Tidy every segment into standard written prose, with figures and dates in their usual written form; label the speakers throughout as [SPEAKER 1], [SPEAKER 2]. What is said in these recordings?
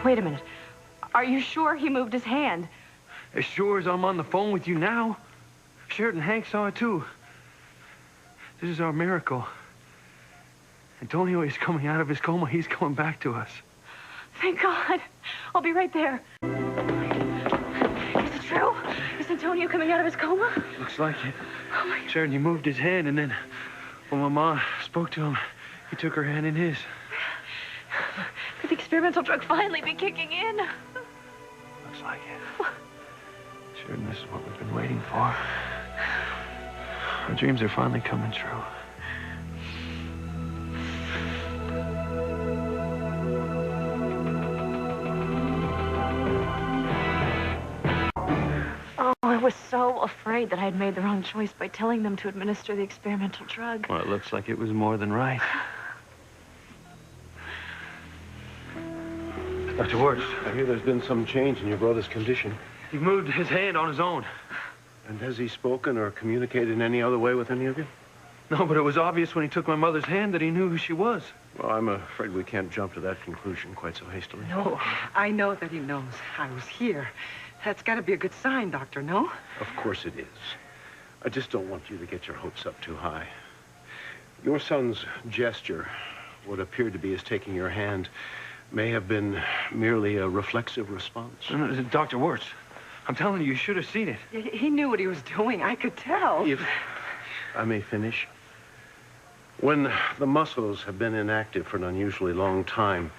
[SPEAKER 1] Wait a minute. Are you sure he moved his hand?
[SPEAKER 2] As sure as I'm on the phone with you now. Sheridan, Hank saw it too. This is our miracle. Antonio is coming out of his coma. He's coming back to us.
[SPEAKER 1] Thank God. I'll be right there. Is it true? Is Antonio coming out of his coma?
[SPEAKER 2] Looks like it.
[SPEAKER 1] Oh, my God.
[SPEAKER 2] Sheridan, he moved his hand, and then when my mom spoke to him, he took her hand in his.
[SPEAKER 1] Could the experimental drug finally be kicking in?
[SPEAKER 2] Looks like it. Sheridan, this is what we've been waiting for. Our dreams are finally coming true.
[SPEAKER 1] Oh, I was so afraid that I had made the wrong choice by telling them to administer the experimental drug.
[SPEAKER 2] Well, it looks like it was more than right. Dr. Wirtz,
[SPEAKER 3] I hear there's been some change in your brother's condition.
[SPEAKER 2] he moved his hand on his own.
[SPEAKER 3] And has he spoken or communicated in any other way with any of you?
[SPEAKER 2] No, but it was obvious when he took my mother's hand that he knew who she was.
[SPEAKER 3] Well, I'm afraid we can't jump to that conclusion quite so hastily.
[SPEAKER 4] No, I know that he knows I was here. That's got to be a good sign, Doctor, no?
[SPEAKER 3] Of course it is. I just don't want you to get your hopes up too high. Your son's gesture, what appeared to be his taking your hand, may have been merely a reflexive response.
[SPEAKER 2] No, Dr. Wirtz, I'm telling you, you should have seen it.
[SPEAKER 4] He knew what he was doing. I could tell.
[SPEAKER 3] If I may finish. When the muscles have been inactive for an unusually long time,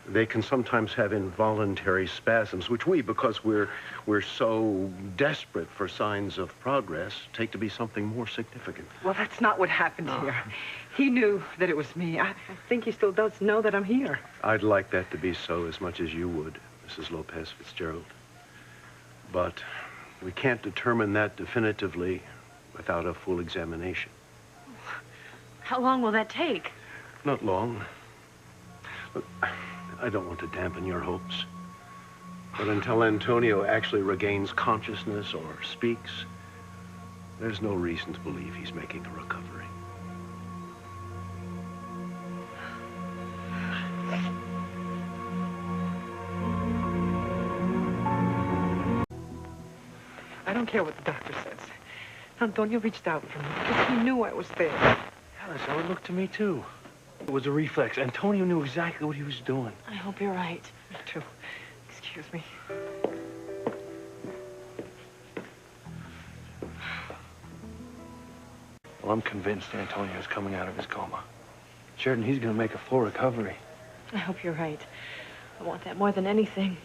[SPEAKER 3] they can sometimes have involuntary spasms, which we, because we're so desperate for signs of progress, take to be something more significant.
[SPEAKER 4] Well, that's not what happened here. He knew that it was me. I think he still does know that I'm here.
[SPEAKER 3] I'd like that to be so as much as you would, Mrs. Lopez Fitzgerald. But we can't determine that definitively without a full examination.
[SPEAKER 1] How long will that take?
[SPEAKER 3] Not long. Look, I don't want to dampen your hopes. But until Antonio actually regains consciousness or speaks, there's no reason to believe he's making a recovery.
[SPEAKER 4] I don't care what the doctor says. Antonio reached out for me because he knew I was there.
[SPEAKER 2] Alice, so it looked to me, too. It was a reflex. Antonio knew exactly what he was doing.
[SPEAKER 1] I hope you're right.
[SPEAKER 4] Me too. Excuse me.
[SPEAKER 2] Well, I'm convinced Antonio's coming out of his coma. Sheridan, he's going to make a full recovery.
[SPEAKER 1] I hope you're right. I want that more than anything.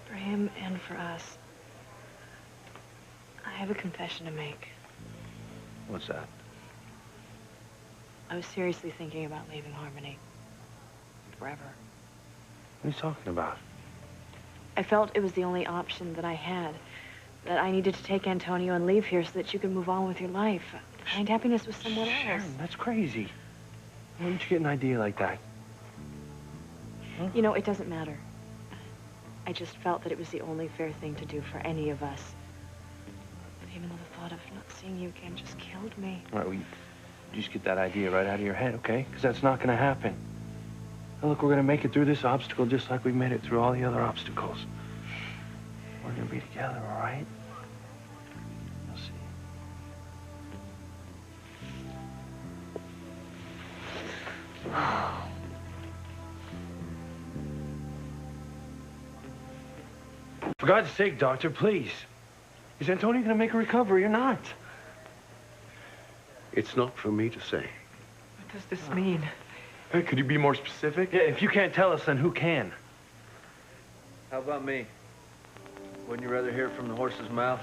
[SPEAKER 1] For him and for us. I have a confession to make.
[SPEAKER 2] What's that?
[SPEAKER 1] I was seriously thinking about leaving Harmony. Forever.
[SPEAKER 2] What are you talking about?
[SPEAKER 1] I felt it was the only option that I had. That I needed to take Antonio and leave here so that you could move on with your life. Find happiness with someone else.
[SPEAKER 2] Sharon, that's crazy. Why did you get an idea like that? Huh?
[SPEAKER 1] You know, it doesn't matter. I just felt that it was the only fair thing to do for any of us. But even though the thought of not seeing you again just killed me.
[SPEAKER 2] All right, well, you just get that idea right out of your head, okay? Because that's not going to happen. Now, look, we're going to make it through this obstacle just like we made it through all the other obstacles. We're going to be together, all right? You'll see. For God's sake, Doctor, please. Is Antonio going to make a recovery or not?
[SPEAKER 3] It's not for me to say.
[SPEAKER 4] What does this mean?
[SPEAKER 2] Hey, could you be more specific? Yeah, if you can't tell us, then who can?
[SPEAKER 5] How about me? Wouldn't you rather hear from the horse's mouth?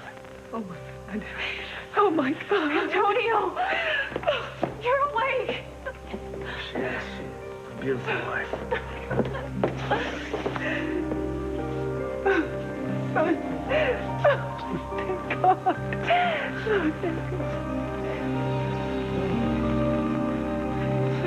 [SPEAKER 4] Oh, my God. Oh, my God.
[SPEAKER 1] Antonio! You're awake!
[SPEAKER 2] Yes. A beautiful life.
[SPEAKER 4] Son. Oh, thank God. Oh, thank God.